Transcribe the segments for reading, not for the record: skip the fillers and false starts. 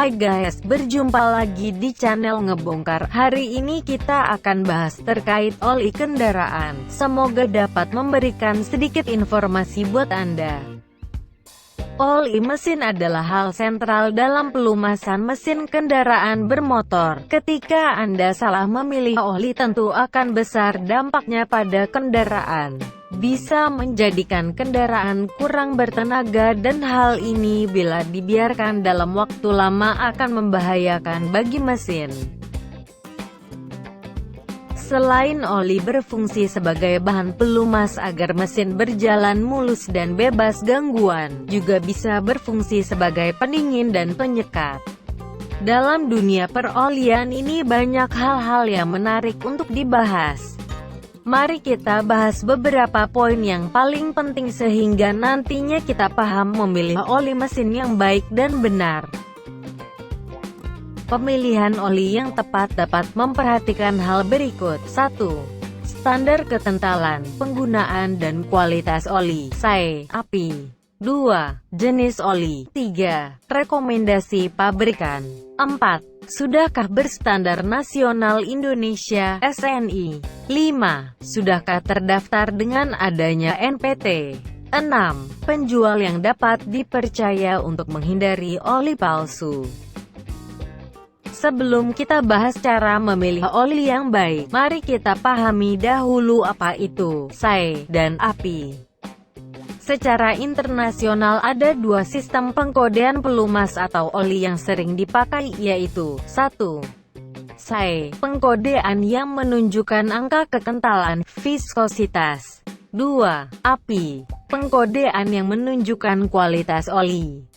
Hai guys, berjumpa lagi di channel Ngebongkar. Hari ini kita akan bahas terkait oli kendaraan. Semoga dapat memberikan sedikit informasi buat Anda. Oli mesin adalah hal sentral dalam pelumasan mesin kendaraan bermotor. Ketika Anda salah memilih oli, tentu akan besar dampaknya pada kendaraan. Bisa menjadikan kendaraan kurang bertenaga, dan hal ini bila dibiarkan dalam waktu lama akan membahayakan bagi mesin. Selain oli berfungsi sebagai bahan pelumas agar mesin berjalan mulus dan bebas gangguan, juga bisa berfungsi sebagai pendingin dan penyekat. Dalam dunia perolian ini banyak hal-hal yang menarik untuk dibahas. Mari kita bahas beberapa poin yang paling penting sehingga nantinya kita paham memilih oli mesin yang baik dan benar. Pemilihan oli yang tepat dapat memperhatikan hal berikut. 1. Standar kekentalan, penggunaan dan kualitas oli, SAE, API. 2. Jenis oli. 3. Rekomendasi pabrikan. 4. Sudahkah berstandar nasional Indonesia (SNI). 5. Sudahkah terdaftar dengan adanya NPT. 6. Penjual yang dapat dipercaya untuk menghindari oli palsu. Sebelum kita bahas cara memilih oli yang baik, mari kita pahami dahulu apa itu SAE dan API. Secara internasional ada dua sistem pengkodean pelumas atau oli yang sering dipakai, yaitu 1. SAE, pengkodean yang menunjukkan angka kekentalan, viskositas. 2. API, pengkodean yang menunjukkan kualitas oli.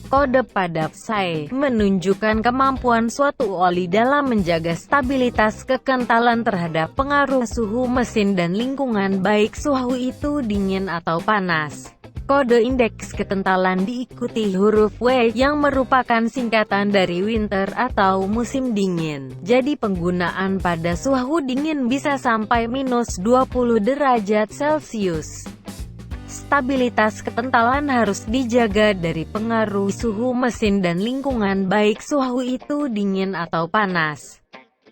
Kode pada SAE menunjukkan kemampuan suatu oli dalam menjaga stabilitas kekentalan terhadap pengaruh suhu mesin dan lingkungan, baik suhu itu dingin atau panas. Kode indeks kekentalan diikuti huruf W yang merupakan singkatan dari winter atau musim dingin. Jadi penggunaan pada suhu dingin bisa sampai minus 20 derajat Celcius. Stabilitas kekentalan harus dijaga dari pengaruh suhu mesin dan lingkungan, baik suhu itu dingin atau panas.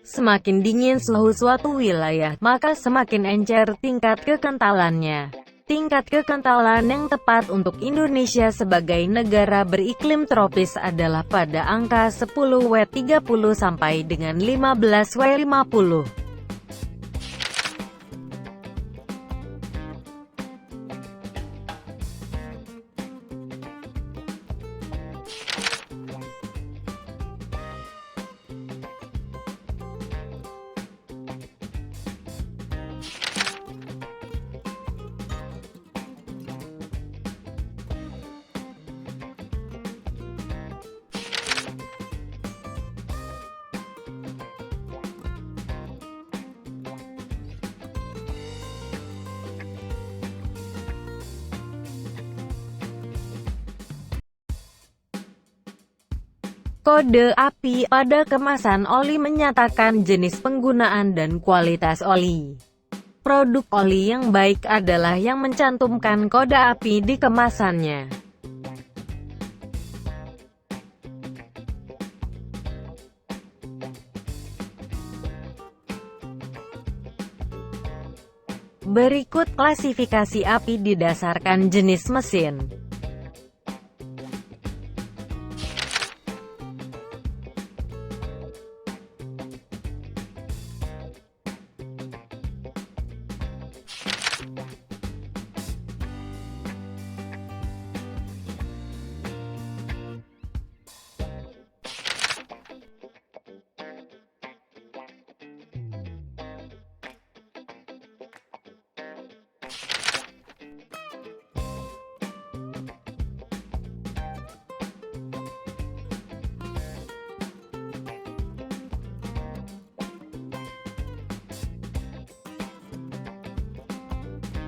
Semakin dingin suhu suatu wilayah, maka semakin encer tingkat kekentalannya. Tingkat kekentalan yang tepat untuk Indonesia sebagai negara beriklim tropis adalah pada angka 10 W30 sampai dengan 15 W50. Kode API pada kemasan oli menyatakan jenis penggunaan dan kualitas oli. Produk oli yang baik adalah yang mencantumkan kode API di kemasannya. Berikut klasifikasi API didasarkan jenis mesin.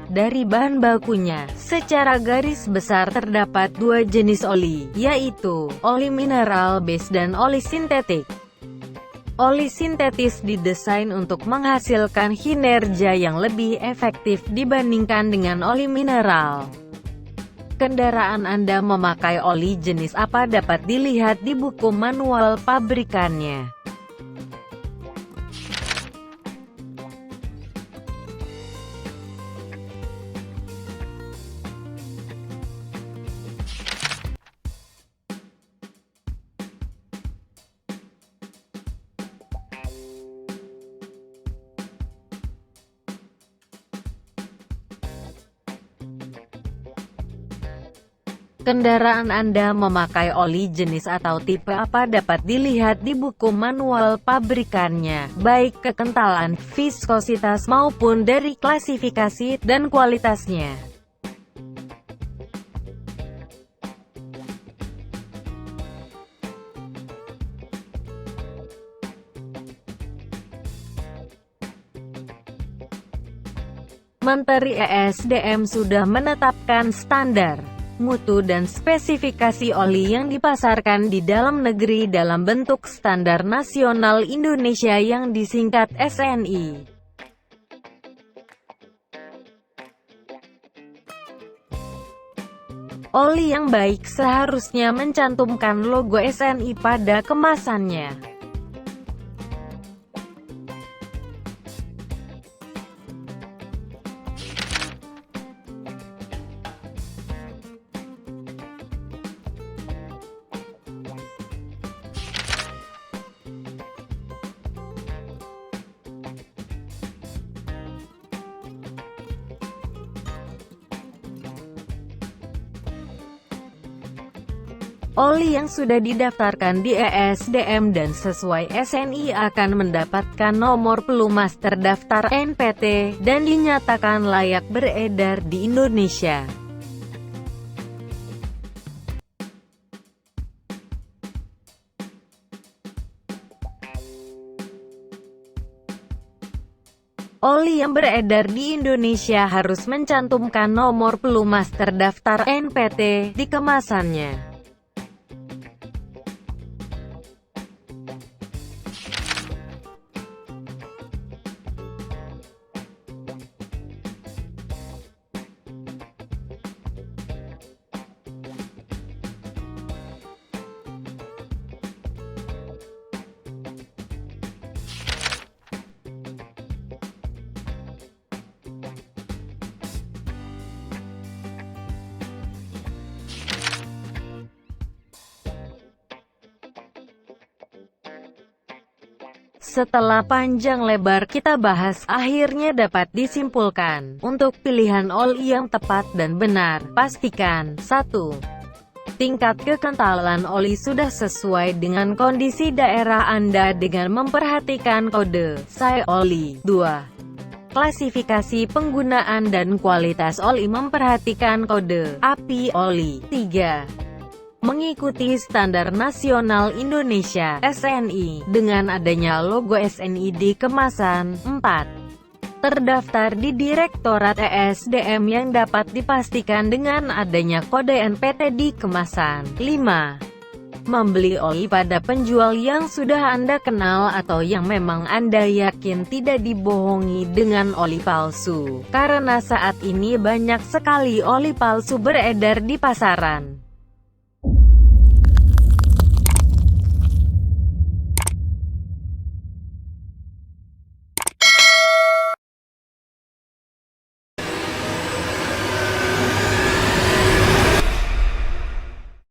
Dari bahan bakunya, secara garis besar terdapat dua jenis oli, yaitu oli mineral base dan oli sintetik. Oli sintetis didesain untuk menghasilkan kinerja yang lebih efektif dibandingkan dengan oli mineral. Kendaraan Anda memakai oli jenis apa dapat dilihat di buku manual pabrikannya. Kendaraan Anda memakai oli jenis atau tipe apa dapat dilihat di buku manual pabrikannya, baik kekentalan, viskositas maupun dari klasifikasi dan kualitasnya. Menteri ESDM sudah menetapkan standar mutu dan spesifikasi oli yang dipasarkan di dalam negeri dalam bentuk Standar Nasional Indonesia yang disingkat SNI. Oli yang baik seharusnya mencantumkan logo SNI pada kemasannya. Oli yang sudah didaftarkan di ESDM dan sesuai SNI akan mendapatkan nomor pelumas terdaftar NPT, dan dinyatakan layak beredar di Indonesia. Oli yang beredar di Indonesia harus mencantumkan nomor pelumas terdaftar NPT di kemasannya. Setelah panjang lebar kita bahas, akhirnya dapat disimpulkan, untuk pilihan oli yang tepat dan benar, pastikan 1. Tingkat kekentalan oli sudah sesuai dengan kondisi daerah Anda dengan memperhatikan kode SAE oli. 2. Klasifikasi penggunaan dan kualitas oli memperhatikan kode API oli. 3. Mengikuti Standar Nasional Indonesia (SNI) dengan adanya logo SNI di kemasan. 4. Terdaftar di Direktorat ESDM yang dapat dipastikan dengan adanya kode NPT di kemasan. 5. Membeli oli pada penjual yang sudah Anda kenal atau yang memang Anda yakin tidak dibohongi dengan oli palsu, karena saat ini banyak sekali oli palsu beredar di pasaran.